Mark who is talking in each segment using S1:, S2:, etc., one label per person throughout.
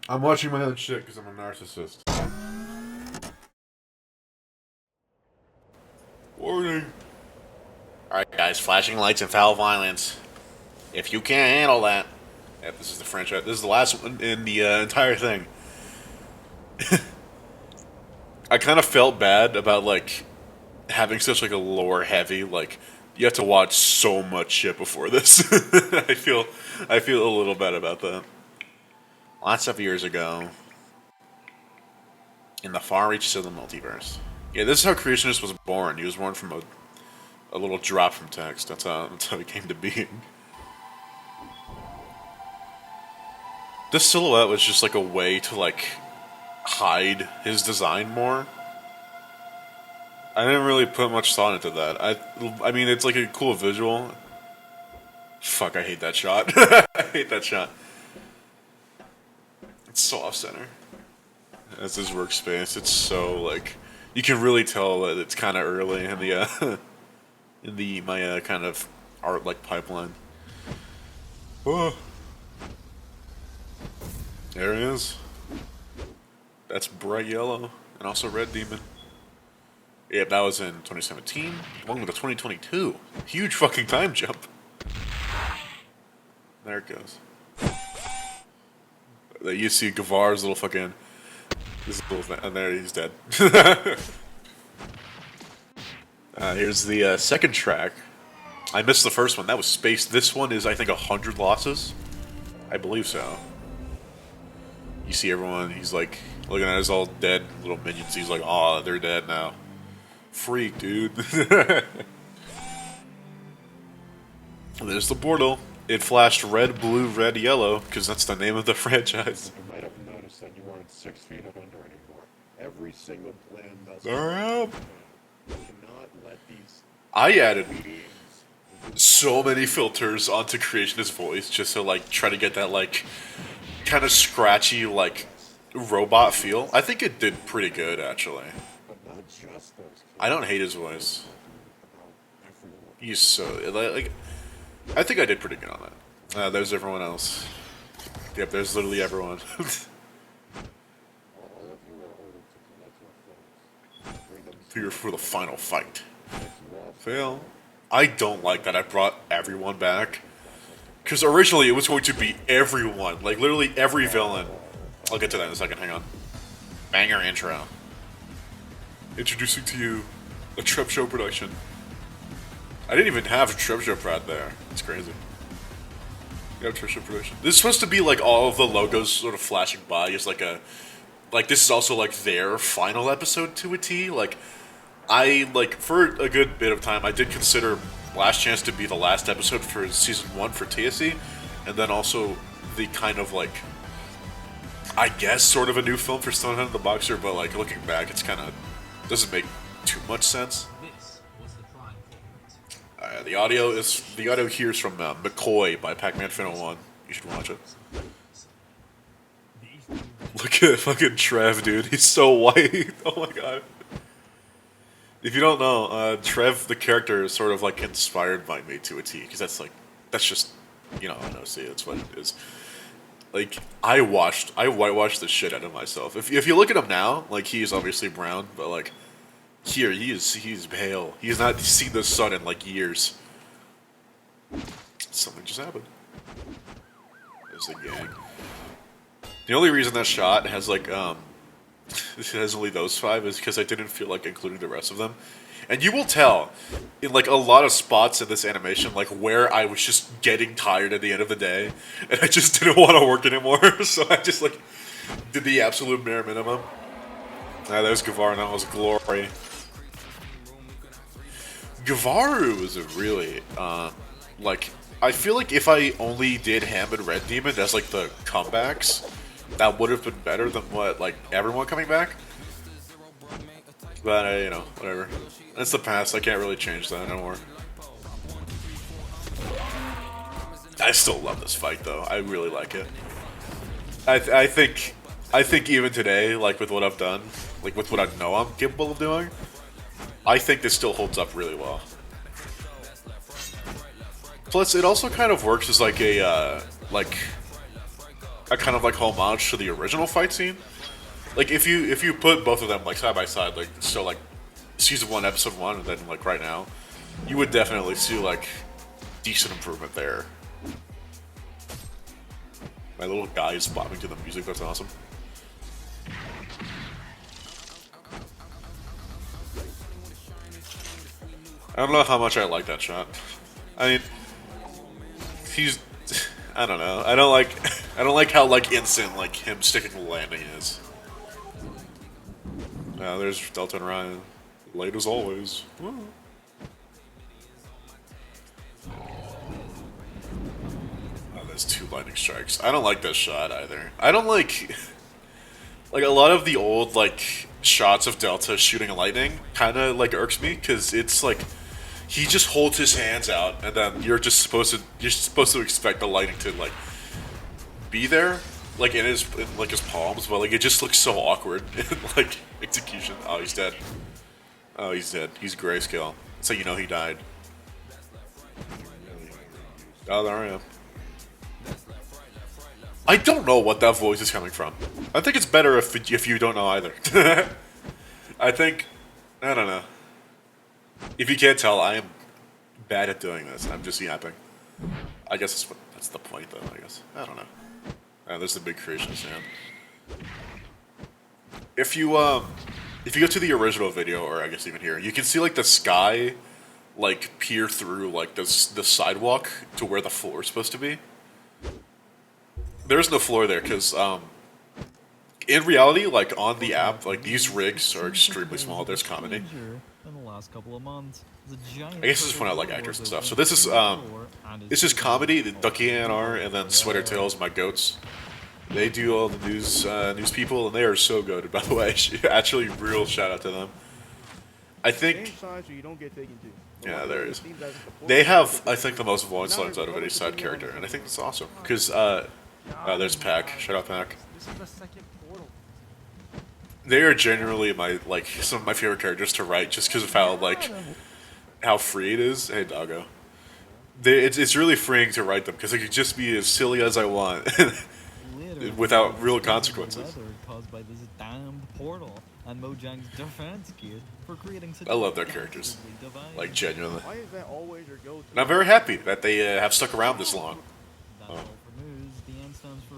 S1: I'm watching my own shit because I'm a narcissist. Warning. Alright guys, flashing lights and foul violence. If you can't handle that... Yeah, this is the franchise. This is the last one in the entire thing. I kind of felt bad about, like, having such, like, a lore heavy, like, you have to watch so much shit before this. I feel a little bad about that. Lots of years ago, in the far reaches of the multiverse. Yeah, this is how Creationist was born. He was born from a little drop from text. That's how he came to being. This silhouette was just like a way to like hide his design more. I didn't really put much thought into that. I mean, it's like a cool visual. Fuck, I hate that shot. I hate that shot. It's so off-center. As his workspace, it's so like you can really tell that it's kind of early in the my kind of art like pipeline. Oh. There he is. That's bright yellow and also red demon. Yep, that was in 2017. Welcome to 2022. Huge fucking time jump. There it goes. You see Gevaar's little fucking... This little, and there he's dead. Here's the second track. I missed the first one. That was Space. This one is, I think, 100 losses. I believe so. You see everyone, he's like, looking at his all dead little minions. He's like, aw, they're dead now. Freak, dude. There's the portal. It flashed red, blue, red, yellow, because that's the name of the franchise.
S2: You might have noticed that you weren't 6 feet under anymore. Every single plan thus
S1: Alright.
S2: You cannot let these
S1: I added so many filters onto Creationist voice just to like try to get that like kind of scratchy like robot feel. I think it did pretty good actually.
S2: but not just those kids.
S1: I don't hate his voice.
S2: Everyone.
S1: He's so like I think I did pretty good on that. There's everyone else. Yep, there's literally everyone.
S2: All of you are ordered to collect your foes. Bring them
S1: Here for the final fight.
S2: if you all
S1: Fail. I don't like that I brought everyone back. Because originally it was going to be everyone. Like literally every villain. I'll get to that in a second, hang on. Banger intro. Introducing to you a TrevShow production. I didn't even have a TrevShow prod there. It's crazy. We have TrevShow production. This is supposed to be like all of the logos sort of flashing by. It's like a... Like this is also like their final episode to a T. Like... I, like, for a good bit of time, I did consider Last Chance to be the last episode for Season 1 for TSE, and then also the kind of, like, I guess sort of a new film for Stonehead the Boxer, but, like, looking back, it's kind of, doesn't make too much sense.
S3: This was the prime moment.
S1: The audio here is from McCoy by Pac-Man Fin 01. You should watch it. Look at fucking Trev, dude. He's so white. Oh my god. If you don't know, Trev, the character, is sort of like inspired by me to a T, because that's just, you know, NOC, that's what it is. Like, I whitewashed the shit out of myself. If you look at him now, like, he is obviously brown, but like, here, he's pale. He's not seen the sun in like years. Something just happened. There's the gang. The only reason that shot has like, it has only those 5 is because I didn't feel like including the rest of them. And you will tell, in like a lot of spots in this animation, like where I was just getting tired at the end of the day, and I just didn't want to work anymore, so I just like did the absolute bare minimum. There's Gevaar, and that was glory. Gevaar was a really, like, I feel like if I only did Ham and Red Demon as like the comebacks, that would have been better than what, like, everyone coming back. But, you know, whatever. That's the past, I can't really change that anymore. I still love this fight, though. I really like it. I think even today, like, with what I've done, like, with what I know I'm capable of doing, I think this still holds up really well. Plus, it also kind of works as, like, a, like... a kind of like homage to the original fight scene. Like if you put both of them like side by side, like so like season 1, episode 1, and then like right now, you would definitely see like decent improvement there. My little guy is bobbing to the music. That's awesome. I don't know how much I like that shot. I mean, he's. I don't know. I don't like how like instant like him sticking the landing is. There's Delta and Ryan, late as always. Woo. Oh, there's 2 lightning strikes. I don't like this shot either. I don't like a lot of the old like shots of Delta shooting lightning. Kind of like irks me because it's like. He just holds his hands out, and then you're supposed to expect the lightning to like be there, like in his palms, but like it just looks so awkward in like execution. Oh, he's dead. Oh, he's dead. He's grayscale. So you know he died. Oh, there I am. I don't know what that voice is coming from. I think it's better if you don't know either. I don't know. If you can't tell, I am bad at doing this. I'm just yapping. I guess that's the point, though. I guess I don't know. There's the big creation stand. If you go to the original video, or I guess even here, you can see like the sky, like peer through like the sidewalk to where the floor is supposed to be. There's no floor there because in reality, like on the app, like these rigs are extremely small. There's comedy.
S4: In the last couple of months,
S1: I guess this is when I like actors and stuff. So this is comedy, the Ducky A&R, and then Sweater Tails, my goats. They do all the news people, and they are so good. By the way, actually, real shout out to them. I think. Yeah, there is. They have, I think, the most voice lines out of any side character, and I think that's awesome. Because there's Pack. Shout out Pack. They are generally some of my favorite characters to write, just because of how free it is. Hey, doggo. It's really freeing to write them because I could just be as silly as I want, without real consequences.
S4: Caused by this damned portal and Mojang's defense kit for creating such
S1: I love their characters, like genuinely.
S5: Why is that always your go-to?
S1: And I'm very happy that they have stuck around this long.
S4: That's all for news. The N stands for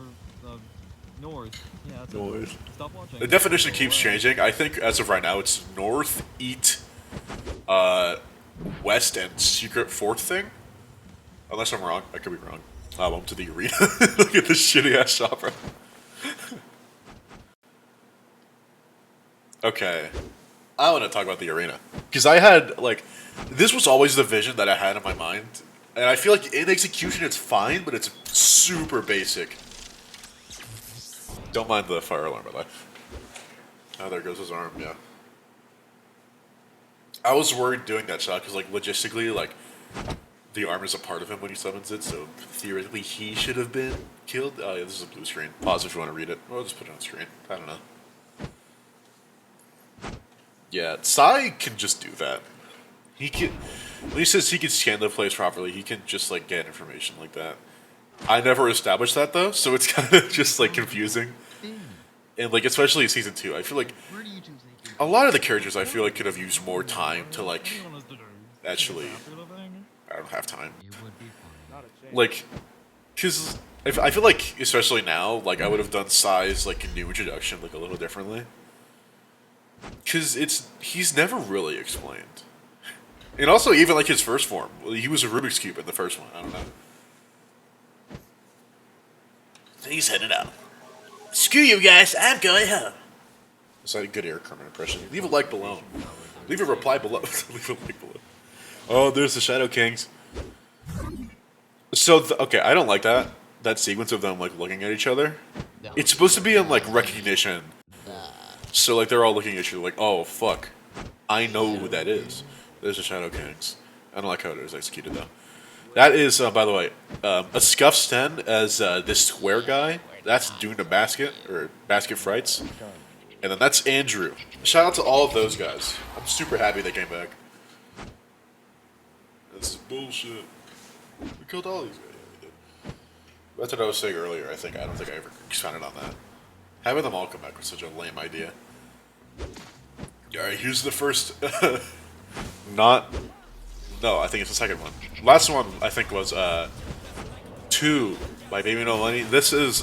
S4: North. Yeah, that's
S1: North.
S4: it. Stop watching.
S1: The definition keeps changing. I think as of right now, it's North, Eat, West, and Secret Fourth thing. Unless I'm wrong. I could be wrong. Welcome to the arena. Look at this shitty ass shop right now. Okay. I want to talk about the arena. Because I had, this was always the vision that I had in my mind. And I feel like in execution it's fine, but it's super basic. Don't mind the fire alarm, by the way. Oh, there goes his arm, yeah. I was worried doing that shot, because, logistically, the arm is a part of him when he summons it, so theoretically he should have been killed. Oh, yeah, this is a blue screen. Pause if you want to read it. Or I'll just put it on screen. I don't know. Yeah, Sai can just do that. He can, when he says he can scan the place properly, he can just, get information like that. I never established that, though, so it's kind of just, confusing. And, especially in Season 2, I feel like a lot of the characters I feel like could have used more time to, actually... I don't have time. Because I feel like, especially now, I would have done Sai's, new introduction, a little differently. Because he's never really explained. And also, even, his first form. He was a Rubik's Cube in the first one. I don't know. He's headed out. Screw you guys, I'm going home. Is that a good Eric Carmen impression? Leave a like below. Leave a reply below. Leave a like below. Oh, there's the Shadow Kings. So, okay, I don't like that. That sequence of them, looking at each other. It's supposed to be in, recognition. So, they're all looking at you oh, fuck. I know who that is. There's the Shadow Kings. I don't like how it was executed, though. That is, by the way, AscuffedSten as this square guy. That's Dudeinabasket, or Basket Frights. And then that's Andrew. Shout out to all of those guys. I'm super happy they came back. This is bullshit. We killed all these guys. Yeah, we did. That's what I was saying earlier. I don't think I ever expanded on that. Having them all come back was such a lame idea. Alright, here's the first. Not. No, I think it's the second one. Last one, I think, was 2 by Baby No Money. This is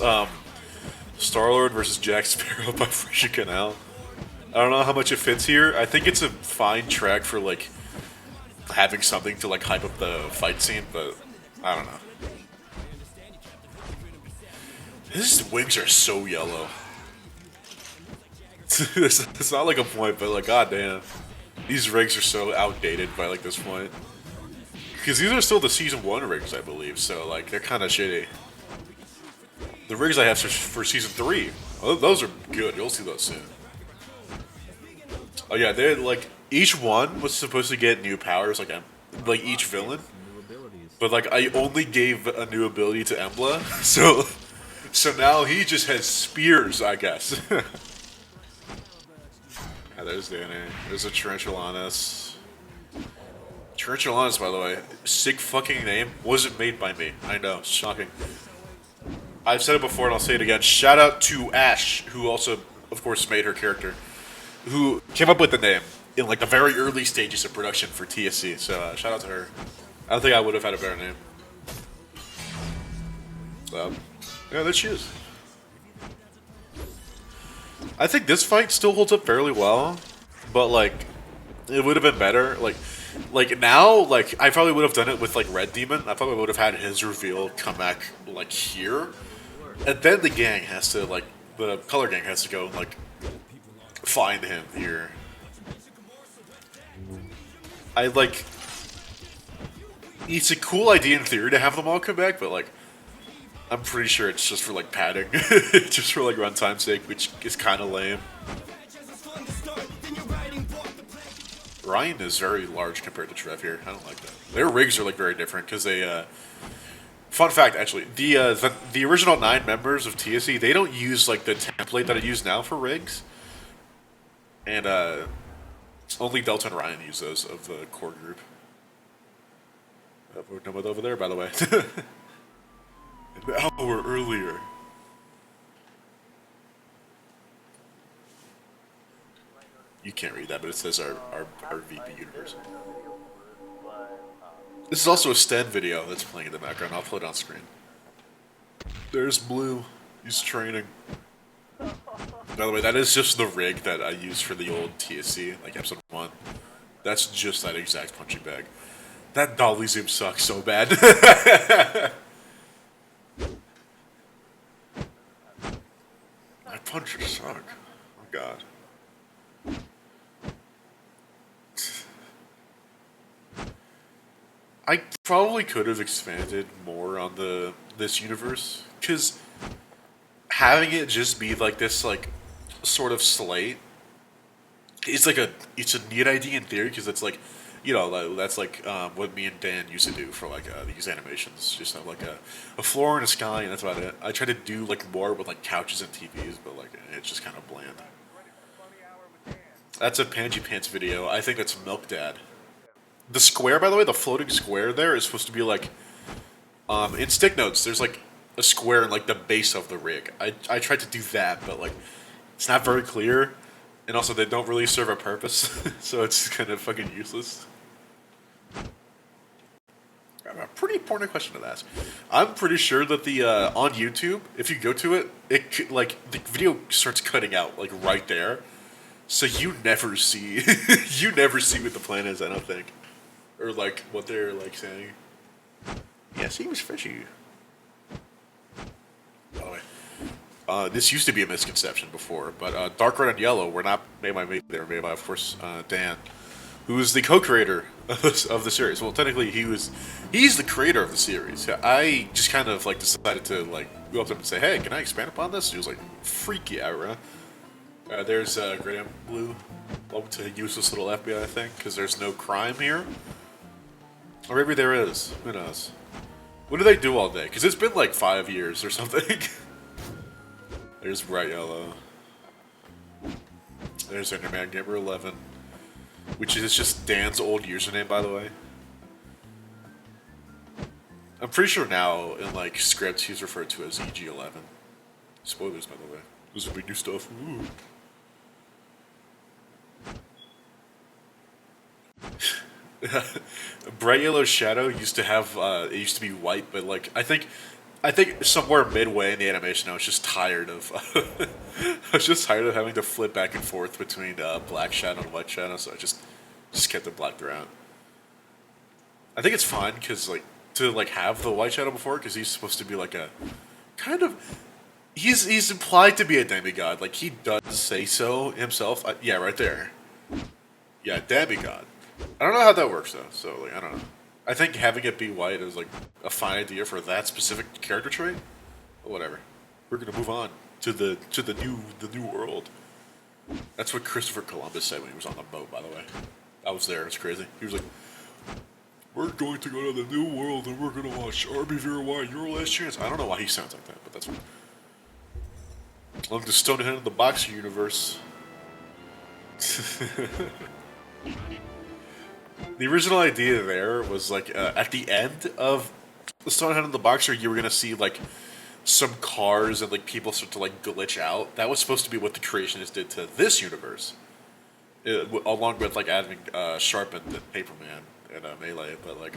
S1: Star-Lord versus Jack Sparrow by Fresh Canal. I don't know how much it fits here. I think it's a fine track for, like, having something to, like, hype up the fight scene, but I don't know. His wings are so yellow. It's not like a point, but like, goddamn, these rigs are so outdated by like this point. Because these are still the season 1 rigs, I believe. So like, they're kind of shitty. The rigs I have for season 3, those are good. You'll see those soon. Oh yeah, they're like each one was supposed to get new powers, like each villain. But like, I only gave a new ability to Embla, so now he just has spears, I guess. Yeah, there's Danny. There's a Tarantulanus. Tarantulanus, by the way, sick fucking name. Wasn't made by me. I know, shocking. I've said it before and I'll say it again. Shout out to Ash, who also, of course, made her character, who came up with the name in like the very early stages of production for TSC. So shout out to her. I don't think I would have had a better name. Yeah, there she is. I think this fight still holds up fairly well, but like, it would have been better. Like now, like I probably would have done it with like Red Demon. I probably would have had his reveal come back like here, and then the gang has to like the color gang has to go like find him here. I like. It's a cool idea in theory to have them all come back, but like, I'm pretty sure it's just for like padding, just for like runtime sake, which is kind of lame. Ryan is very large compared to Trev here. I don't like that. Their rigs are like very different because they. Fun fact, actually, the original 9 members of TSC, they don't use like the template that I use now for rigs, and only Delta and Ryan use those of the core group. We're done with over there, by the way. An hour earlier. You can't read that, but it says our VP universe. This is also a Sten video that's playing in the background. I'll put it on screen. There's Blue. He's training. By the way, that is just the rig that I used for the old TSC, like episode 1. That's just that exact punching bag. That dolly zoom sucks so bad. My punches suck. Oh god. I probably could have expanded more on this universe, because having it just be like this like sort of slate, it's a neat idea in theory, because it's like, you know, that's like what me and Dan used to do for like these animations. Just have like a floor and a sky, and that's about it. I try to do like more with like couches and TVs, but like it's just kind of bland. That's a Pangy Pants video. I think that's Milk Dad. The square, by the way, the floating square there is supposed to be like, in stick notes, there's like a square in like the base of the rig. I tried to do that, but like, it's not very clear, and also they don't really serve a purpose, so it's kind of fucking useless. A pretty important question to ask. I'm pretty sure that the on YouTube, if you go to it, like the video starts cutting out like right there, so you never see what the plan is. I don't think. Or like what they're like saying. Yeah, seems fishy. By the way, this used to be a misconception before, but Dark Red and Yellow were not made by me. They were made by, of course, Dan, who is the co-creator of the series. Well, technically, he's the creator of the series. I just kind of like decided to like go up to him and say, "Hey, can I expand upon this?" And he was like, "Freak yeah, bro." There's GradientBlue. Welcome to a useless little FBI thing, because there's no crime here. Or maybe there is. Who knows? What do they do all day? Because it's been like 5 years or something. There's Bright Yellow. There's Enderman Gamer 11. Which is just Dan's old username, by the way. I'm pretty sure now in like scripts he's referred to as EG11. Spoilers, by the way. This would be new stuff. Ooh. Bright Yellow Shadow used to have it used to be white, but like I think somewhere midway in the animation I was just tired of I was just tired of having to flip back and forth between black shadow and white shadow, so I just kept it black throughout. I think it's fine because like to like have the white shadow before, because he's supposed to be like a kind of he's implied to be a demigod, like he does say so himself. Yeah, right there. Yeah, Demi-God. I don't know how that works though, so like I don't know. I think having it be white is like a fine idea for that specific character trait. But whatever. We're gonna move on to the new world. That's what Christopher Columbus said when he was on the boat, by the way. I was there, it's crazy. He was like, we're going to go to the new world and we're gonna watch RBvRY, Your Last Chance. I don't know why he sounds like that, but that's fine. Along the Stonehead of the Boxer universe. The original idea there was like at the end of the Stonehead of the Boxer, you were gonna see like some cars and like people start to like glitch out. That was supposed to be what the creationists did to this universe, along with like adding Sharp and Paperman and Melee. But like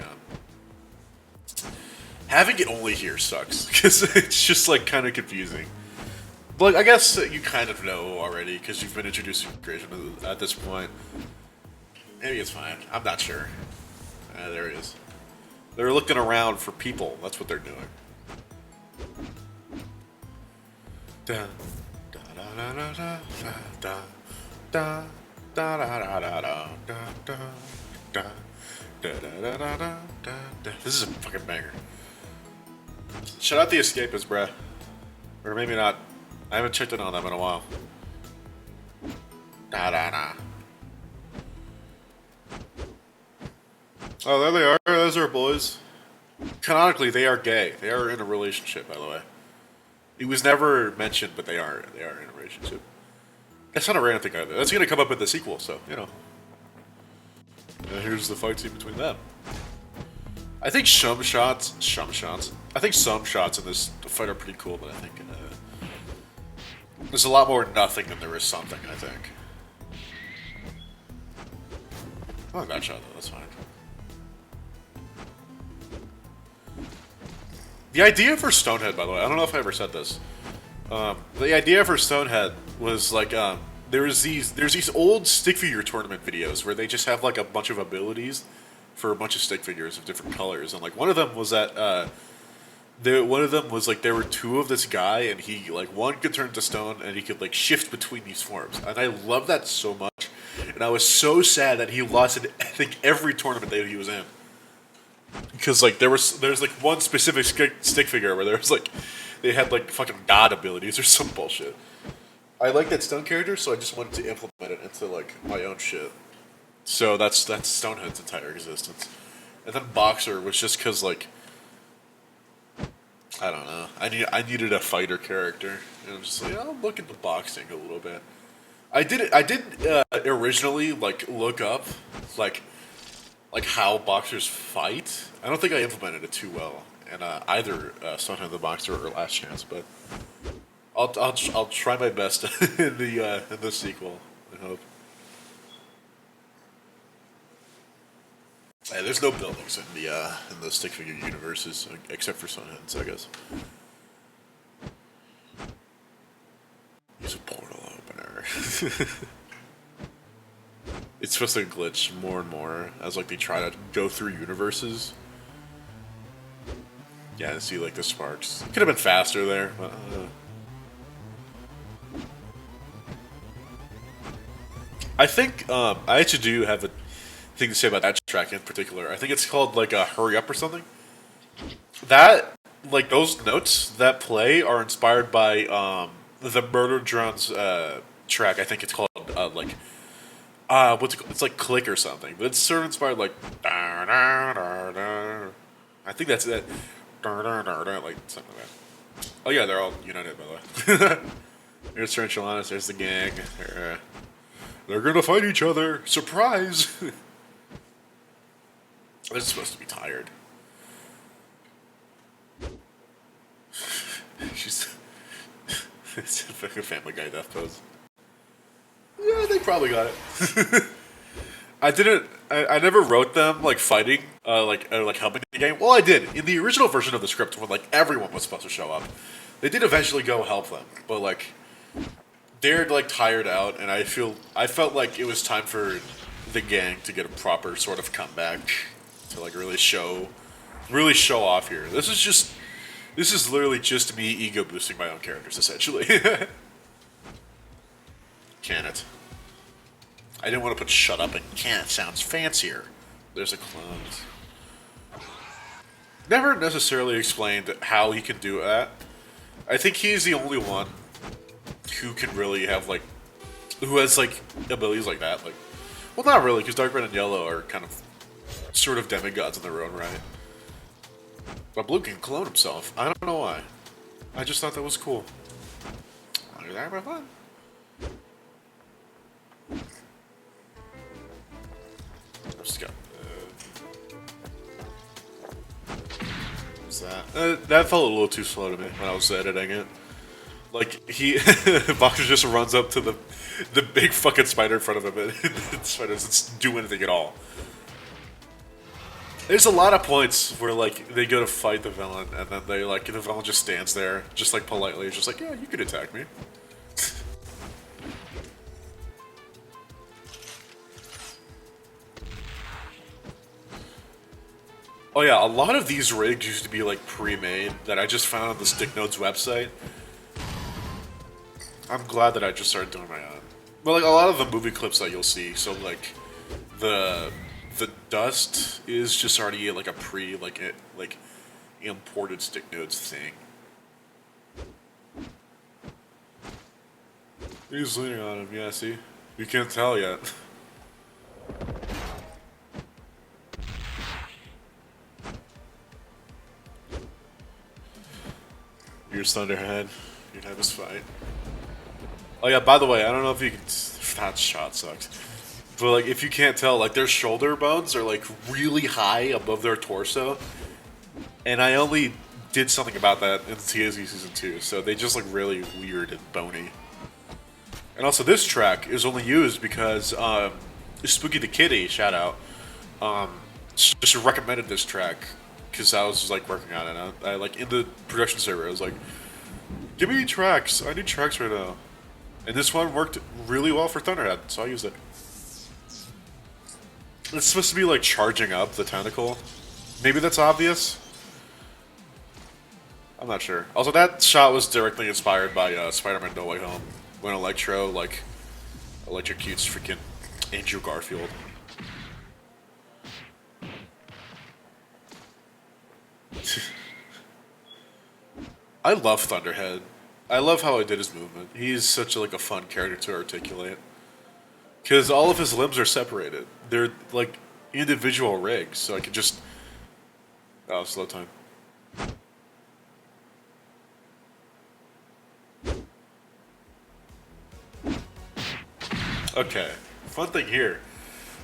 S1: having it only here sucks because it's just like kind of confusing. But like, I guess you kind of know already because you've been introduced to creation at this point. Maybe it's fine. I'm not sure. There it is. They're looking around for people. That's what they're doing. Da da da da da da da da da da da da da da da da da. This is a fucking banger. Shout out the Escapists, bruh. Or maybe not. I haven't checked in on them in a while. Da da da. Oh, there they are. Those are boys. Canonically, they are gay. They are in a relationship, by the way. It was never mentioned, but they are in a relationship. That's not a random thing either. That's going to come up in the sequel, so, you know. And here's the fight scene between them. I think some shots in this fight are pretty cool, but I think there's a lot more nothing than there is something, I think. I like that shot, though. That's fine. The idea for Stonehead, by the way, I don't know if I ever said this. The idea for Stonehead was like there's these old stick figure tournament videos where they just have like a bunch of abilities for a bunch of stick figures of different colors, and like one of them was that there were two of this guy, and he like one could turn to stone and he could like shift between these forms, and I love that so much, and I was so sad that he lost in I think every tournament that he was in. Because like there's like one specific stick figure where there was like they had like fucking god abilities or some bullshit. I like that stone character, so I just wanted to implement it into like my own shit. So that's Stonehead's entire existence. And then Boxer was just because like I don't know, I needed a fighter character, and I'm just like I'll look into boxing a little bit. I did originally like look up like how boxers fight. I don't think I implemented it too well in either Stonehead the Boxer or Last Chance, but I'll try my best in the sequel. I hope. Yeah, there's no buildings in the stick figure universes except for Stoneheads, I guess. Use a portal opener. It's supposed to glitch more and more as like they try to go through universes. Yeah, see like the sparks. Could have been faster there, but I think I actually do have a thing to say about that track in particular. I think it's called like a Hurry Up or something. That like those notes that play are inspired by the Murder Drones track. I think it's called like. What's it called? It's like Click or something, but it's sort of inspired like. I think that's it. Like something like that. Oh yeah, they're all united by the way. There's Tarantulanus. There's the gang. They're gonna fight each other. Surprise! They're supposed to be tired. She's it's a fucking Family Guy death pose. Yeah, they probably got it. I didn't. I never wrote them like fighting, like helping the game. Well, I did in the original version of the script when like everyone was supposed to show up. They did eventually go help them, but like they're like tired out, and I felt like it was time for the gang to get a proper sort of comeback to like really show off here. This is literally just me ego boosting my own characters essentially. Can it? I didn't want to put shut up and can't sounds fancier. There's a clone. Never necessarily explained how he can do that. I think he's the only one who can really have like, who has like abilities like that. Like, well, not really, because Dark Red and Yellow are kind of sort of demigods in their own right. But Blue can clone himself. I don't know why. I just thought that was cool. Look at that, my fun. Just got. What's that? That felt a little too slow to me when I was editing it. Like Boxer just runs up to the big fucking spider in front of him, and the spider doesn't do anything at all. There's a lot of points where like they go to fight the villain, and then the villain just stands there, just like politely, just like, yeah, you could attack me. Oh yeah, a lot of these rigs used to be like pre-made that I just found on the Sticknodes website. I'm glad that I just started doing my own. But like a lot of the movie clips that you'll see, so like the dust is just already like a imported Sticknodes thing. He's leaning on him, yeah, see? You can't tell yet. Here's Thunderhead. You'd have his fight. Oh yeah, by the way, I don't know if you can... That shot sucks. But like, if you can't tell, like their shoulder bones are like really high above their torso. And I only did something about that in TSE Season 2, so they just look really weird and bony. And also this track is only used because Spooky the Kitty, shout out, just recommended this track. Because I was like working on it. I like in the production server, I was like, give me tracks. I need tracks right now. And this one worked really well for Thunderhead, so I used it. It's supposed to be like charging up the tentacle. Maybe that's obvious. I'm not sure. Also, that shot was directly inspired by Spider-Man No Way Home, when Electro like electrocutes freaking Andrew Garfield. I love Thunderhead. I love how I did his movement. He's such like a fun character to articulate. Because all of his limbs are separated. They're like individual rigs, so I could just... Oh, slow time. Okay, fun thing here.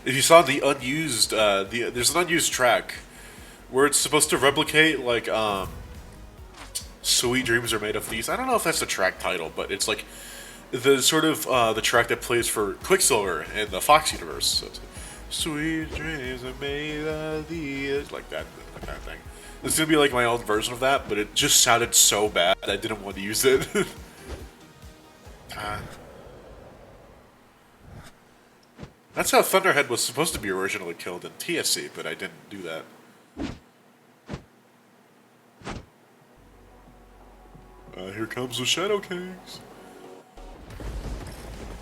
S1: If you saw the unused, there's an unused track where it's supposed to replicate like Sweet Dreams Are Made of These. I don't know if that's the track title, but it's like the sort of the track that plays for Quicksilver in the Fox universe. So it's like, Sweet dreams are made of these, like that kind of thing. It's gonna be like my own version of that, but it just sounded so bad I didn't want to use it. That's how Thunderhead was supposed to be originally killed in TSC, but I didn't do that. Here comes the Shadow Kings.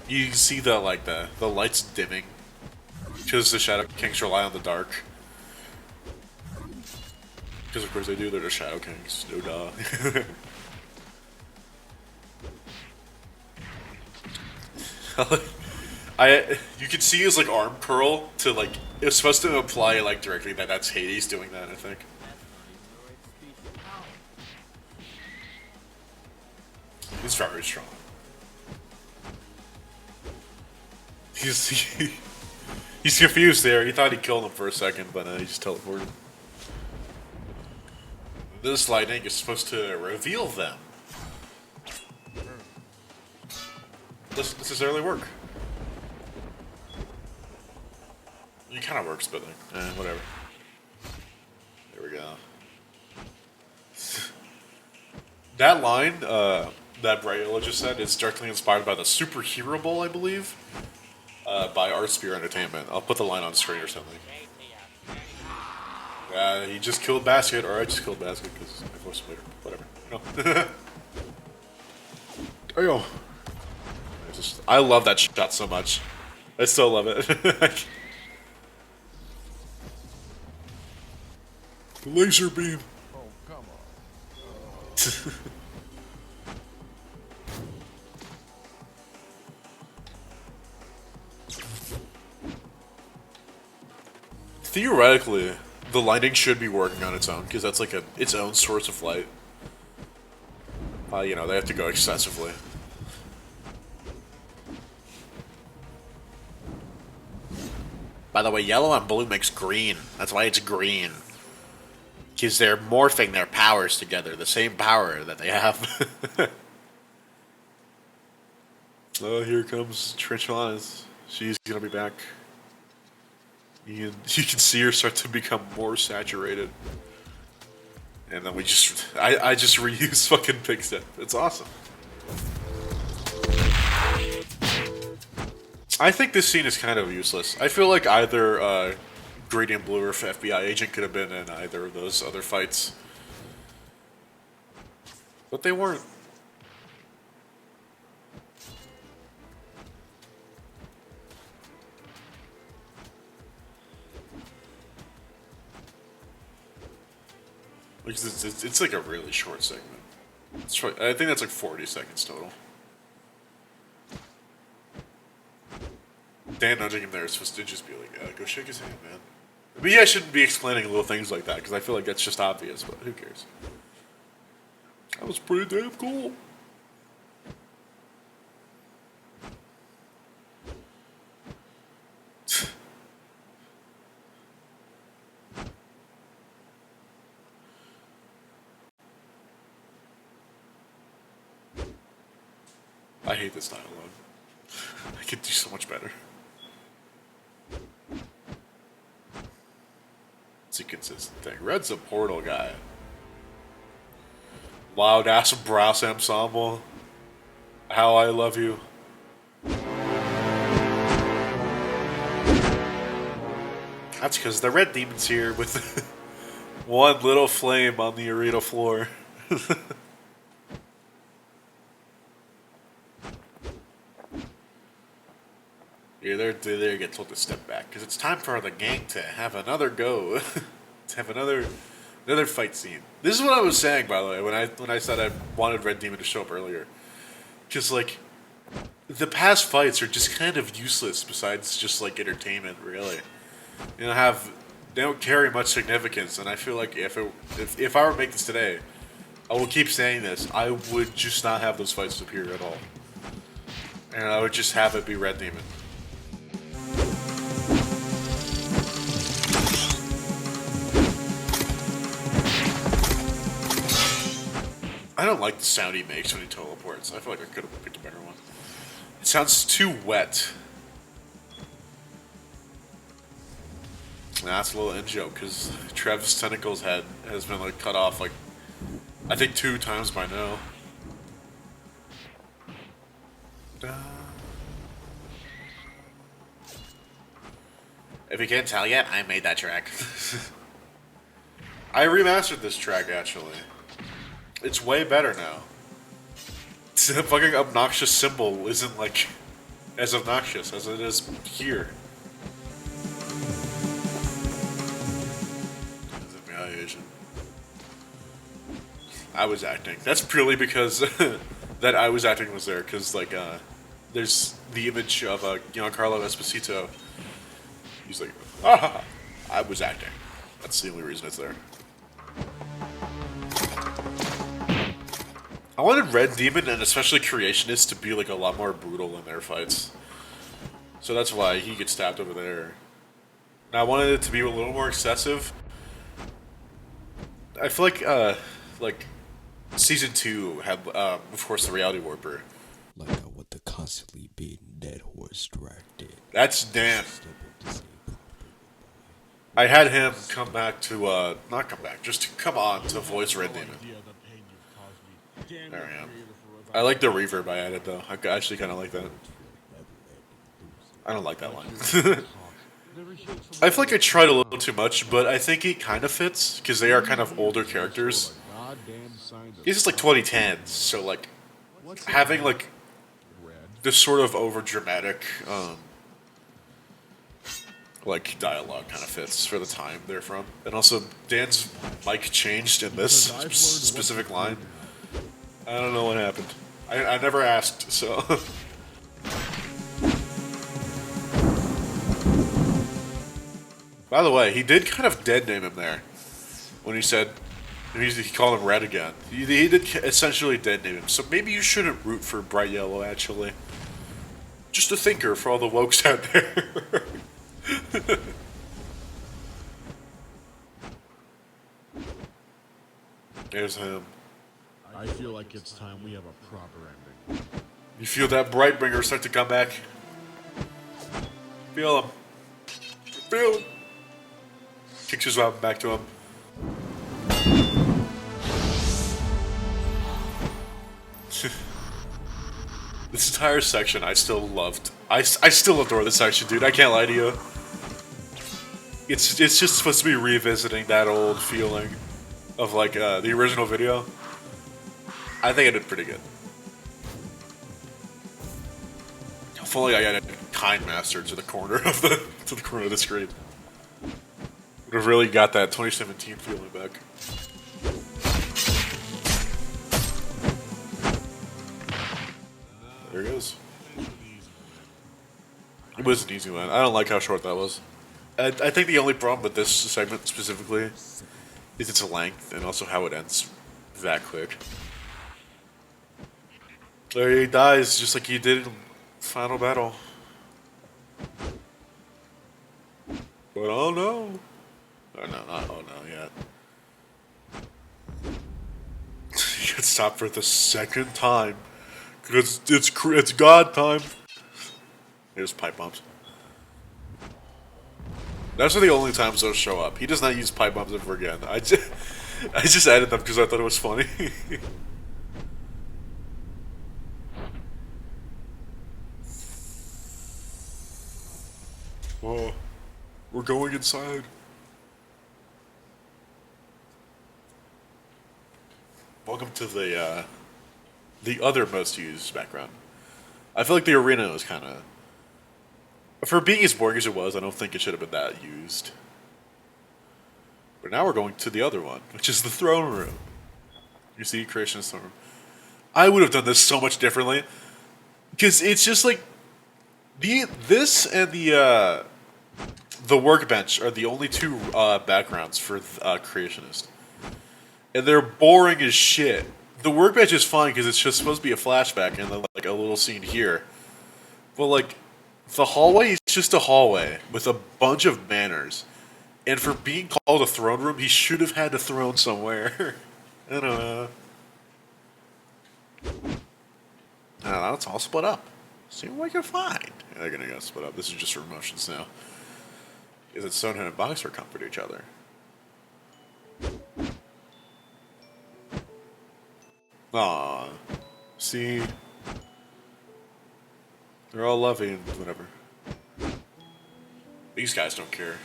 S1: You can see the lights dimming because the Shadow Kings rely on the dark. Because of course they do. They're the Shadow Kings. No duh. You can see his like arm curl to like it's supposed to imply like directly that that's Hades doing that. I think. He's very strong. He's confused there. He thought he killed him for a second, but he just teleported. This lightning is supposed to reveal them. doesn't necessarily work. It kind of works, but like, whatever. There we go. That line, that Brightla just said, is directly inspired by the Superhero Bowl, I believe, by Artsphere Entertainment. I'll put the line on screen or something. He just killed Basket, or I just killed Basket because I forced him later. Whatever. No. Ayo. I love that shot so much. I still love it. Laser beam.
S2: Oh, come on.
S1: Theoretically, the lightning should be working on its own because that's like its own source of light. You know, they have to go excessively. By the way, yellow and blue makes green. That's why it's green. Because they're morphing their powers together. The same power that they have. Oh, here comes Tarantulanus. She's gonna be back. You can see her start to become more saturated. And then I just reuse fucking pig step. It's awesome. I think this scene is kind of useless. I feel like either GradientBlue or FBI agent could have been in either of those other fights. But they weren't. It's like a really short segment. I think that's like 40 seconds total. Dan nudging him there is supposed to just be like, go shake his hand, man. Maybe I shouldn't be explaining little things like that, because I feel like that's just obvious, but who cares? That was pretty damn cool. I hate this dialogue. I could do so much better. It's a consistent thing. Red's a portal guy. Loud ass brass ensemble. How I love you. That's because the red demon's here with one little flame on the arena floor. Yeah, they get told to step back because it's time for the gang to have another go, to have another fight scene. This is what I was saying, by the way, when I said I wanted Red Demon to show up earlier, because like the past fights are just kind of useless besides just like entertainment, really. You know, they don't carry much significance, and I feel like if I were to make this today, I will keep saying this, I would just not have those fights appear at all, and I would just have it be Red Demon. I don't like the sound he makes when he teleports. I feel like I could have picked a better one. It sounds too wet. That's a little in-joke, because Trev's tentacles head has been like cut off like, I think 2 times by now. If you can't tell yet, I made that track. I remastered this track, actually. It's way better now. The fucking obnoxious symbol isn't like as obnoxious as it is here. I was acting. That's purely because that I was acting was there, because like there's the image of Giancarlo Esposito. He's like, ah, I was acting. That's the only reason it's there. I wanted Red Demon and especially Creationists to be like a lot more brutal in their fights. So that's why he gets stabbed over there. And I wanted it to be a little more excessive. I feel like Season 2 had, of course, the Reality Warper.
S5: Like what the constantly beating dead horse distracted.
S1: That's Dan.
S5: Step up to say proper
S1: I had him come back to, not come back, just to come on to voice Red Demon. There I am. I like the reverb I added, though. I actually kind of like that. I don't like that line. I feel like I tried a little too much, but I think it kind of fits, because they are kind of older characters. It's just like 2010s, so like, having like, this sort of over-dramatic, like, dialogue kind of fits for the time they're from. And also, Dan's mic changed in this specific line. I don't know what happened. I never asked, so... By the way, he did kind of dead name him there. When he said... He called him Red again. He did essentially dead name him. So maybe you shouldn't root for Bright Yellow, actually. Just a thinker for all the wokes out there. There's him.
S2: I feel like it's time we have a proper ending.
S1: You feel that Brightbringer start to come back? Feel him. Feel him. Kicks his weapon back to him. This entire section I still loved. I still adore this section, dude. I can't lie to you. It's just supposed to be revisiting that old feeling of like the original video. I think I did pretty good. If only I added Kind Master to the corner of the screen. Would have really got that 2017 feeling back. There it goes. It was an easy one. I don't like how short that was. I think the only problem with this segment specifically is its length and also how it ends that quick. There he dies just like he did in Final Battle. But oh no. Oh no, not oh no yet. He gets stopped for the second time. Because it's God time. Here's pipe bombs. Those are the only times those show up. He does not use pipe bombs ever again. I just added them because I thought it was funny. Oh, we're going inside. Welcome to the other most used background. I feel like the arena was kind of... For being as boring as it was, I don't think it should have been that used. But now we're going to the other one, which is the throne room. You see, Creationist throne room. I would have done this so much differently. Because it's just like... This and the workbench are the only two backgrounds for Creationist. And they're boring as shit. The workbench is fine because it's just supposed to be a flashback and then like a little scene here. But like, the hallway is just a hallway with a bunch of banners. And for being called a throne room, he should have had a throne somewhere. I don't know. Now it's all split up. See what we can find. Yeah, they're gonna go split up. This is just for emotions now. Is it Stonehead and Boxer comfort each other? Aw. See? They're all loving and whatever. These guys don't care.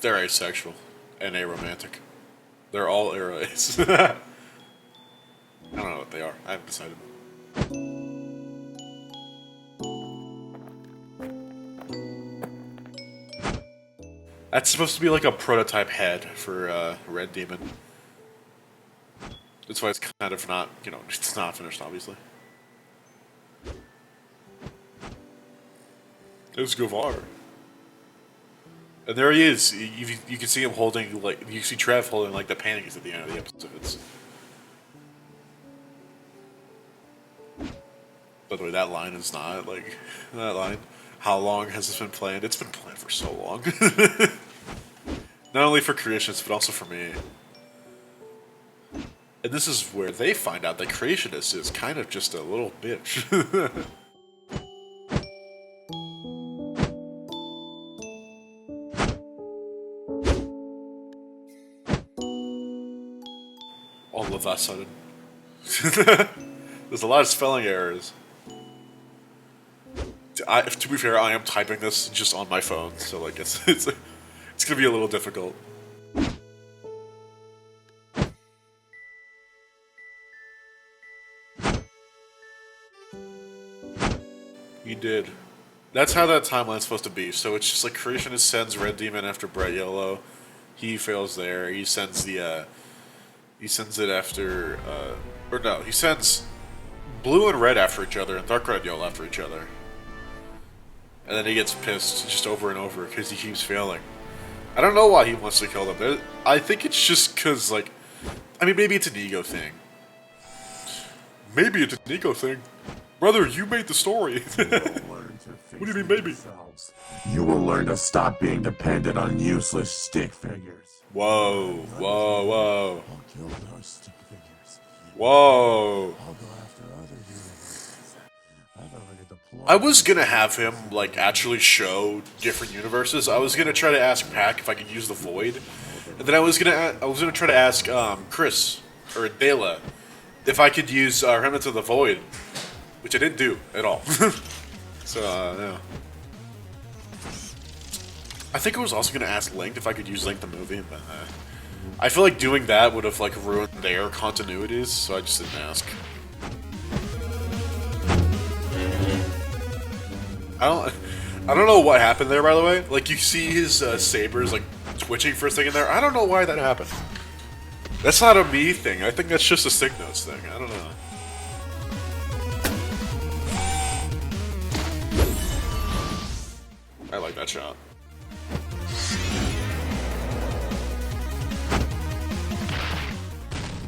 S1: They're asexual and aromantic. They're all aroace. I don't know what they are. I haven't decided. That's supposed to be like a prototype head for Red Demon. That's why it's kind of not, you know, it's not finished, obviously. There's Gevaar. And there he is. You can see him holding, like, you see Trev holding, like, the panties at the end of the episodes. By the way, that line is not, like, that line. How long has this been planned? It's been planned for so long. Not only for creationists, but also for me. And this is where they find out that Creationist is kind of just a little bitch. All of a sudden. There's a lot of spelling errors. To be fair, I am typing this just on my phone, so like it's gonna be a little difficult. He did. That's how that timeline's supposed to be. So it's just like Creationist sends Red Demon after Bright Yellow. He fails there. He sends the he sends it after or no, he sends Blue and Red after each other and Dark Red and Yellow after each other. And then he gets pissed just over and over because he keeps failing. I don't know why he wants to kill them. I think it's just because, like, I mean, maybe it's an ego thing. Maybe it's an ego thing. Brother, you made the story. What do you mean, maybe?
S2: You will learn to stop being dependent on useless stick figures.
S1: Whoa, whoa, whoa.
S2: I'll kill those stick figures.
S1: Whoa.
S2: I'll go after other universes. I've already deployed.
S1: I was gonna have him, like, actually show different universes. I was gonna try to ask Pac if I could use the Void. And then I was gonna try to ask Chris, or Dela, if I could use Remnants of the Void. Which I didn't do at all. So, yeah. I think I was also gonna ask Link if I could use Link the movie, but I feel like doing that would have like ruined their continuities, so I just didn't ask. I don't know what happened there, by the way. Like, you see his sabers like twitching for a second there. I don't know why that happened. That's not a me thing. I think that's just a Signos thing. I don't know. I like that shot.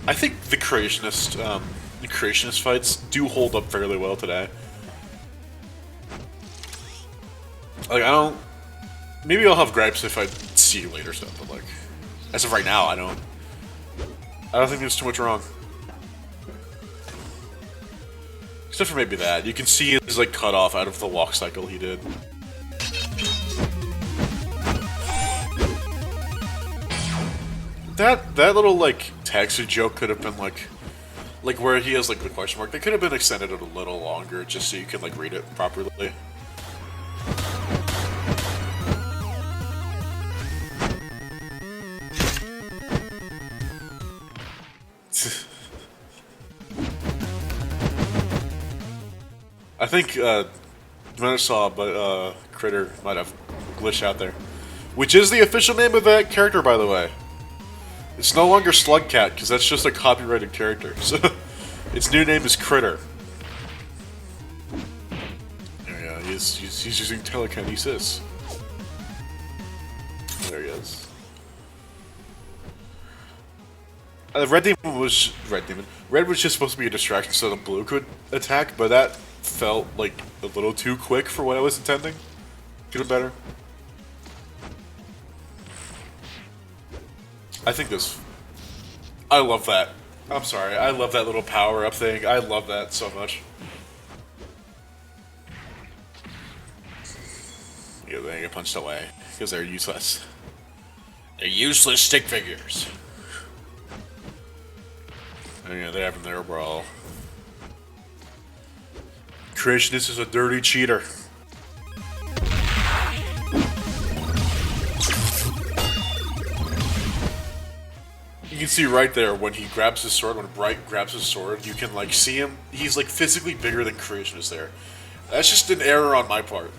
S1: I think the creationist fights do hold up fairly well today. Like, I don't. Maybe I'll have gripes if I see later stuff, but like, as of right now, I don't think there's too much wrong. Except for maybe that. You can see his like cut off out of the walk cycle he did. That little like taxi joke could have been like where he has like the question mark. They could have been extended a little longer just so you can like read it properly. I think Metasaw, but Critter might have glitched out there. Which is the official name of that character, by the way. It's no longer Slugcat, because that's just a copyrighted character. So its new name is Critter. There you go. He's using telekinesis. There he is. Red was just supposed to be a distraction so the blue could attack, but that felt like a little too quick for what I was intending. Could have been better. I think this. I love that. I'm sorry. I love that little power up thing. I love that so much. Yeah, they get punched away because they're useless. They're useless stick figures. And yeah, they have them there, brawl. Creationist is a dirty cheater. You can see right there when he grabs his sword, when Bright grabs his sword, you can like see him. He's like physically bigger than Creationist there. That's just an error on my part.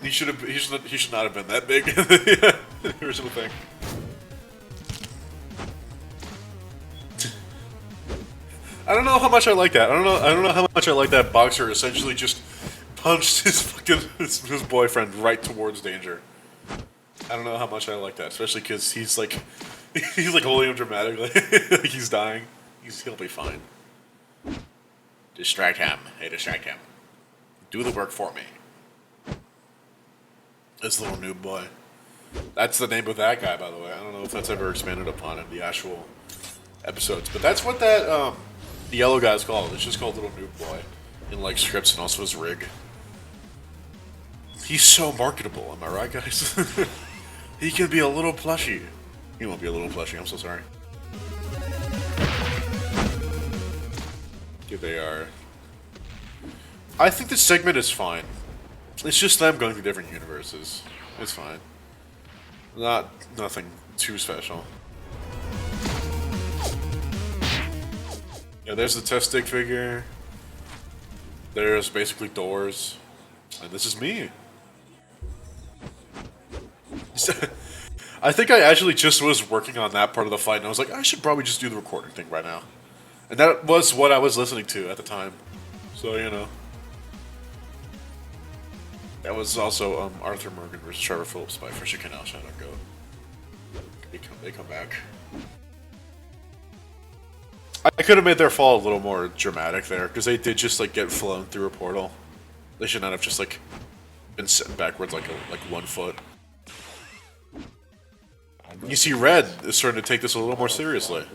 S1: He should not have been that big. The original thing. I don't know how much I like that. I don't know how much I like that boxer essentially just punched his boyfriend right towards danger. I don't know how much I like that, especially because he's like holding him dramatically, like he's dying. He'll be fine. Distract him. Hey, distract him. Do the work for me. This little noob boy. That's the name of that guy, by the way. I don't know if that's ever expanded upon in the actual episodes, but that's what that the yellow guy's called. It's just called Little Noob Boy in like scripts and also his rig. He's so marketable, am I right, guys? He can be a little plushie. He won't be a little plushie, I'm so sorry. Here they are. I think this segment is fine. It's just them going through different universes. It's fine. Nothing too special. Yeah, there's the test stick figure. There's basically doors. And this is me. I think I actually just was working on that part of the fight, and I was like, I should probably just do the recording thing right now. And that was what I was listening to at the time. So, you know. That was also Arthur Morgan versus Trevor Phillips by Fisher Canal. Shout out, go. They come back. I could have made their fall a little more dramatic there, because they did just like get flown through a portal. They should not have just like been sitting backwards like 1 foot. You see, Red is starting to take this a little more seriously.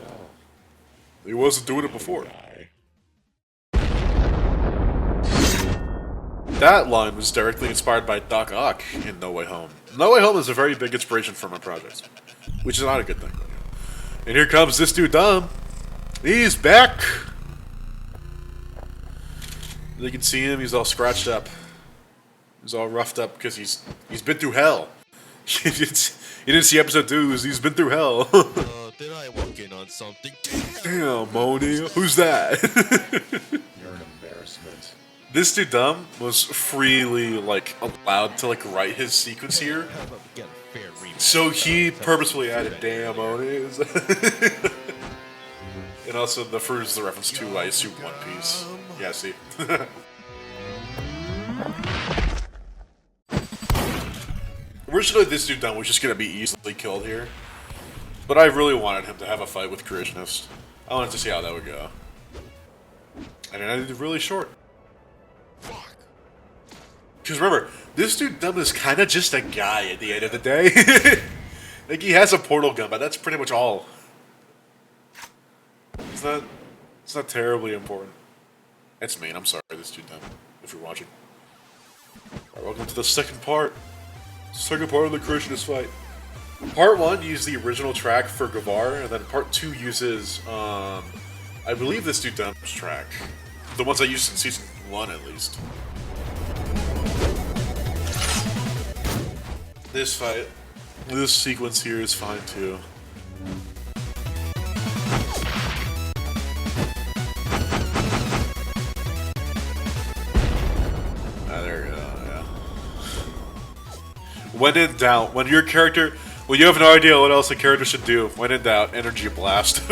S1: He wasn't doing it before. That line was directly inspired by Doc Ock in No Way Home. No Way Home is a very big inspiration for my projects, which is not a good thing. And here comes this dude, Dom. He's back. You can see him. He's all scratched up. He's all roughed up because he's been through hell. You didn't see episode 2. He's been through hell.
S5: Did I walk in on something?
S1: Damn, Moni. Who's that?
S2: You're an embarrassment.
S1: This dude, Dumb, was freely, like, allowed to, like, write his sequence here.
S5: How about we get a fair rematch?
S1: So he purposefully added damn Moni's. And also, the first is the reference to, I assume, One Piece. Yeah, see. Originally, this dude, Dumb, was just gonna be easily killed here. But I really wanted him to have a fight with Creationist. I wanted to see how that would go. And it ended really short. Because remember, this dude Dumb is kind of just a guy at the end of the day. Like, he has a portal gun, but that's pretty much all. It's not terribly important. It's mean, I'm sorry, this dude Dumb, if you're watching. Alright, welcome to the second part. Second part of the Creationist fight. Part 1 used the original track for Gevaar, and then part 2 uses, I believe this dude Dumb's track. The ones I used in season 1, at least. This fight, this sequence here is fine too. Ah, there we go, yeah. When in doubt, when your character, when you have no idea what else a character should do, when in doubt, energy blast.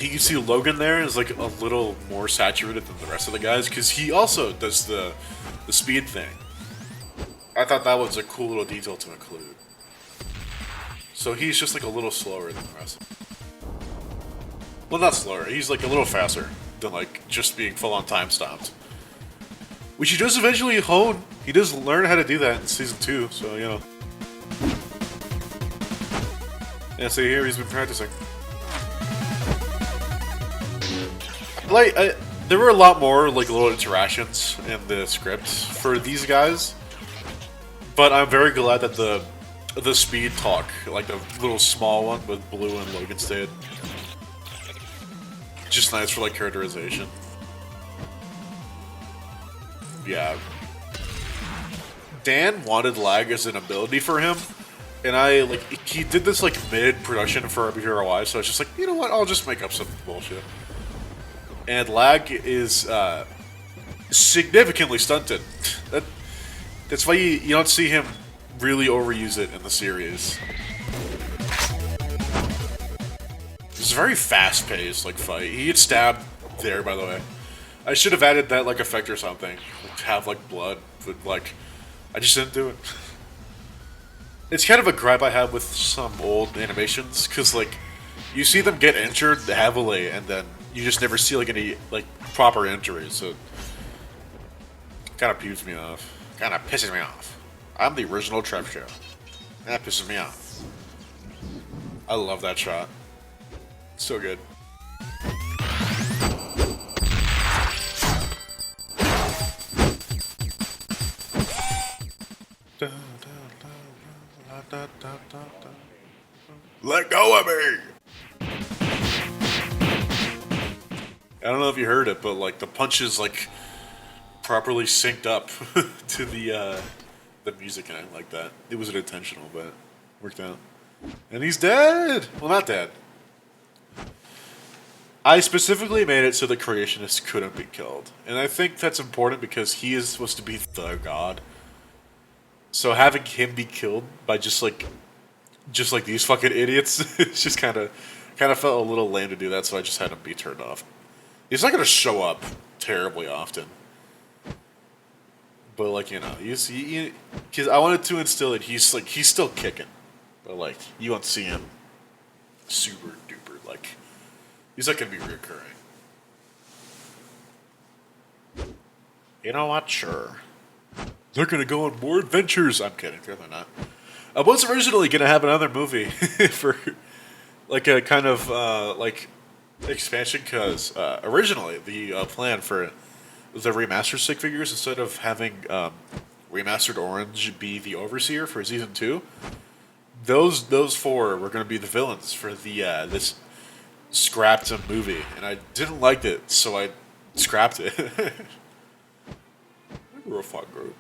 S1: You can see Logan there is like a little more saturated than the rest of the guys because he also does the speed thing. I thought that was a cool little detail to include. So he's just like a little slower than the rest. Well, not slower. He's like a little faster than like just being full on time stopped. Which he does eventually hone. He does learn how to do that in season 2. So you know. Yeah, see here he's been practicing. Like, there were a lot more like little interactions in the script for these guys, but I'm very glad that the speed talk, like the little small one with Blue and Logan stayed. Just nice for like characterization. Yeah. Dan wanted lag as an ability for him, and he did this like mid-production for RBvRY, so it's just like, you know what, I'll just make up some bullshit. And lag is significantly stunted. That's why you don't see him really overuse it in the series. It's a very fast-paced like fight. He gets stabbed there, by the way. I should have added that like effect or something, like, to have like blood, but like I just didn't do it. It's kind of a gripe I have with some old animations, because like you see them get injured heavily, and then you just never see like any like proper injuries, so it kind of peeves me off. Kind of pisses me off. I'm the original TrevShow. That pisses me off. I love that shot. So good. go at me! I don't know if you heard it, but like the punches like properly synced up to the music and everything like that. It wasn't intentional, but it worked out. And he's dead! Well, not dead. I specifically made it so the creationist couldn't be killed. And I think that's important because he is supposed to be the god. So having him be killed by just like these fucking idiots, it's just kind of felt a little lame to do that, so I just had him be turned off. He's not going to show up terribly often. But like, you know, because I wanted to instill it, he's still kicking. But like, you won't see him super duper, like, he's not going to be reoccurring. You know what? Sure. They're going to go on more adventures. I'm kidding. They're not. I was originally going to have another movie for, like, a kind of, like, expansion, because originally the plan for the remastered stick figures, instead of having remastered Orange be the overseer for season 2, those four were going to be the villains for the this scrapped movie, and I didn't like it, so I scrapped it. We're a fun group.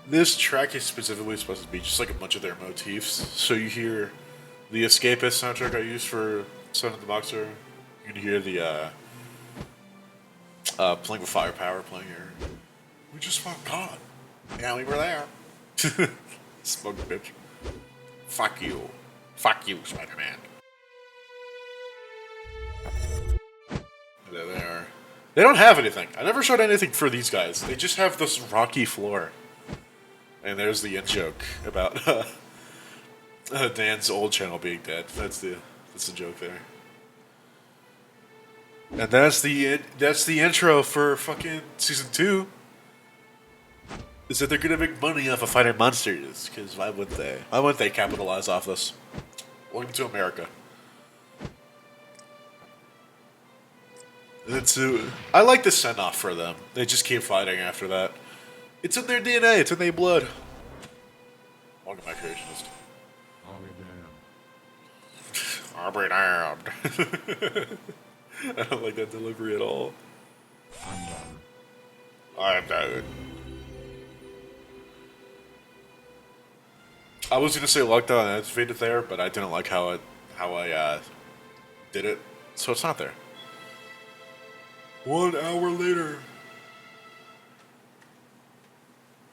S1: This track is specifically supposed to be just like a bunch of their motifs. So you hear the Escapist soundtrack I used for Son of the Boxer. You can hear the Playing with Firepower playing here. We just fought God. Yeah, we were there. Smug bitch. Fuck you. Fuck you, Spider-Man. There they are. They don't have anything. I never showed anything for these guys. They just have this rocky floor. And there's the end joke about Dan's old channel being dead. That's the joke there. And that's the intro for fucking season 2. Is that they're gonna make money off of fighting monsters? Because why wouldn't they? Why wouldn't they capitalize off this? Welcome to America. I like the send off for them. They just keep fighting after that. It's in their DNA. It's in their blood. Welcome, my creationist.
S2: I'll be damned.
S1: I'll be damned. I don't like that delivery at all.
S2: I'm done.
S1: I'm done. I was gonna say lockdown and activated there, but I didn't like how I did it, so it's not there. 1 hour later.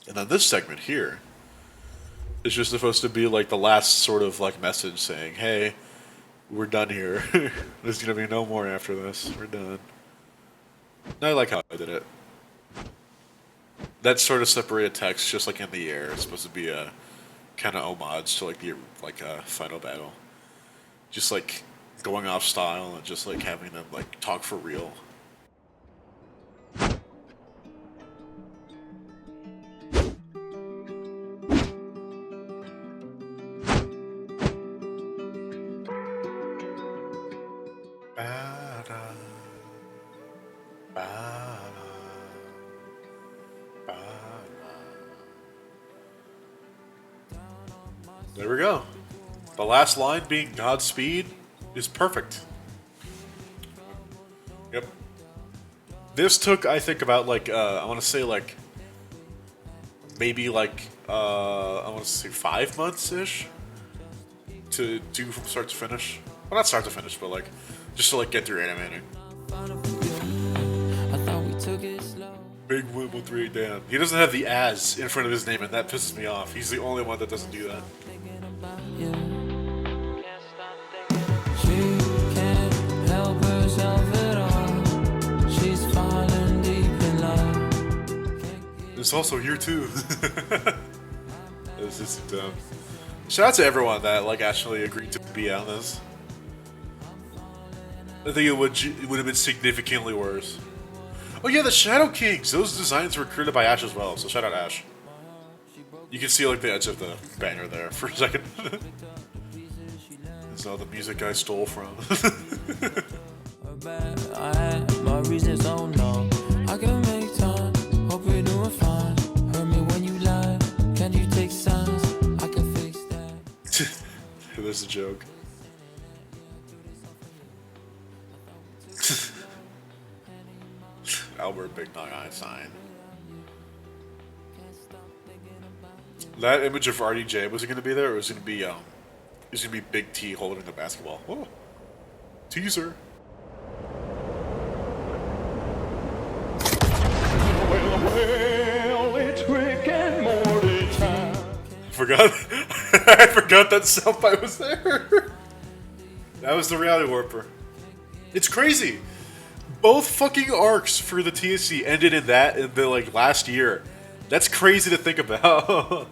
S1: And then this segment here is just supposed to be like the last sort of like message saying, hey, we're done here. There's gonna be no more after this. We're done. And I like how I did it. That sort of separated text just like in the air. It's supposed to be a kind of homage to like the final battle. Just like going off style and just like having them like talk for real. There we go. The last line being Godspeed is perfect. Yep. This took, I think, about like, I want to say like, maybe like, I want to say 5 months-ish to do from start to finish. Well, not start to finish, but like, just to like get through animating. Big 138 Dan. He doesn't have the as in front of his name, and that pisses me off. He's the only one that doesn't do that. It's also here too. This is dumb. Shout out to everyone that like actually agreed to be on this. I think it would have been significantly worse. Oh yeah, the Shadow Kings. Those designs were created by Ash as well. So shout out Ash. You can see like the edge of the banner there for a second. It's all the music I stole from.
S6: I had my reasons, oh no. I can make time. Hope
S1: is the joke. Albert Big Dog Einstein. That image of RDJ, was it going to be there, or was it going to be Big T holding the basketball? Oh, teaser.
S2: Well, it's Rick and Morty time.
S1: Forgot. I forgot that soundbite was there. That was the reality warper. It's crazy. Both fucking arcs for the TSC ended in the like last year. That's crazy to think about.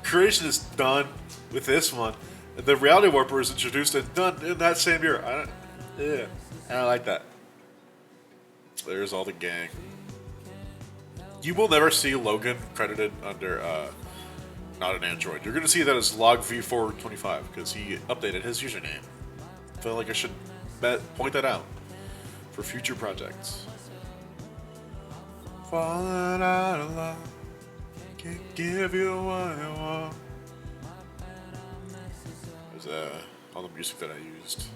S1: Creation is done with this one. The reality warper is introduced and done in that same year. I don't like that. There's all the gang. You will never see Logan credited under NotAnAndroid. You're gonna see that as LogV425 because he updated his username. I feel like I should point that out for future projects. Falling out of love, can't give you what you want. There's all the music that I used.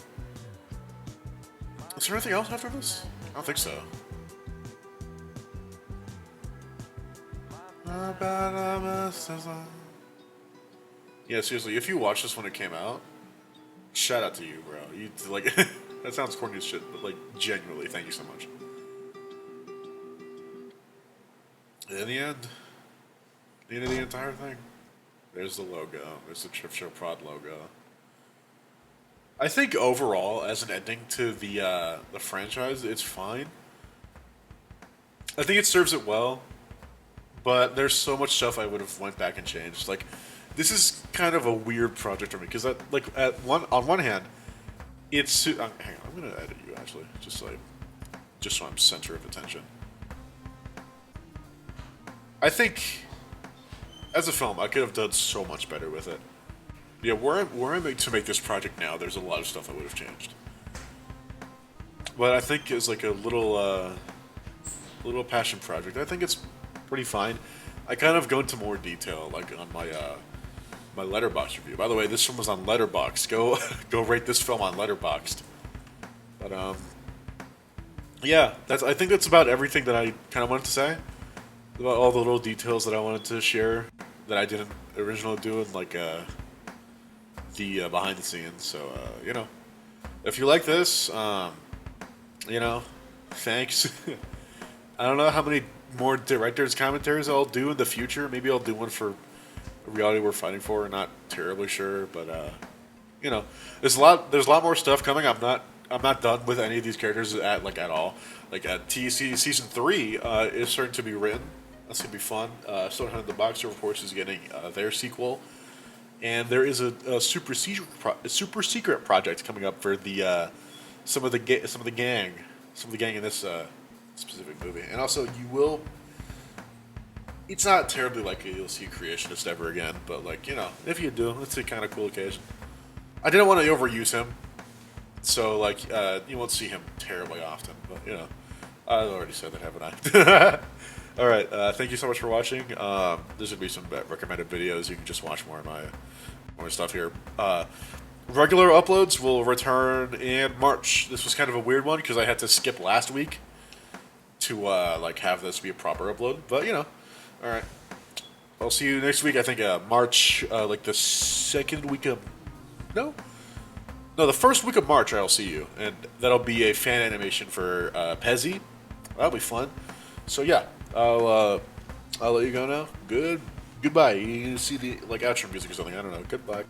S1: Is there anything else after this? I don't think so. Yeah, seriously, if you watched this when it came out, shout out to you, bro. You like that sounds corny as shit, but like genuinely, thank you so much. And in the end of the entire thing, there's the logo. There's the TrevShow Prod logo. I think overall, as an ending to the franchise, it's fine. I think it serves it well, but there's so much stuff I would have went back and changed. Like, this is kind of a weird project for me because, like, on one hand, it's hang on, I'm gonna edit you actually, just so I'm center of attention. I think, as a film, I could have done so much better with it. Yeah, where I'm to make this project now, there's a lot of stuff I would have changed. But I think as like a little passion project, I think it's pretty fine. I kind of go into more detail, like on my my Letterboxd review. By the way, this film was on Letterboxd. Go rate this film on Letterboxd. But yeah, I think that's about everything that I kind of wanted to say about all the little details that I wanted to share that I didn't originally do in like the behind the scenes. So you know, if you like this, you know, thanks. I don't know how many more director's commentaries I'll do in the future. Maybe I'll do one for a reality we're fighting for. I'm not terribly sure, but you know, there's a lot more stuff coming. I'm not done with any of these characters at all. Like TC season 3 is starting to be written. That's gonna be fun. Thunderhead the Boxer, of course, is getting their sequel, and there is a super secret project coming up for the some of the gang in this specific movie. And also, you will. It's not terribly likely you'll see Creationist ever again, but like, you know, if you do, it's a kind of cool occasion. I didn't want to overuse him, so like you won't see him terribly often. But you know, I already said that, haven't I? All right, thank you so much for watching. There's gonna be some recommended videos. You can just watch more of my stuff here. Regular uploads will return in March. This was kind of a weird one because I had to skip last week to like have this be a proper upload. But you know, all right. I'll see you next week. I think March, like the second week of no, the first week of March. I'll see you, and that'll be a fan animation for Pezzy. That'll be fun. So yeah. I'll let you go now. Goodbye. You see the like outro music or something. I don't know. Goodbye.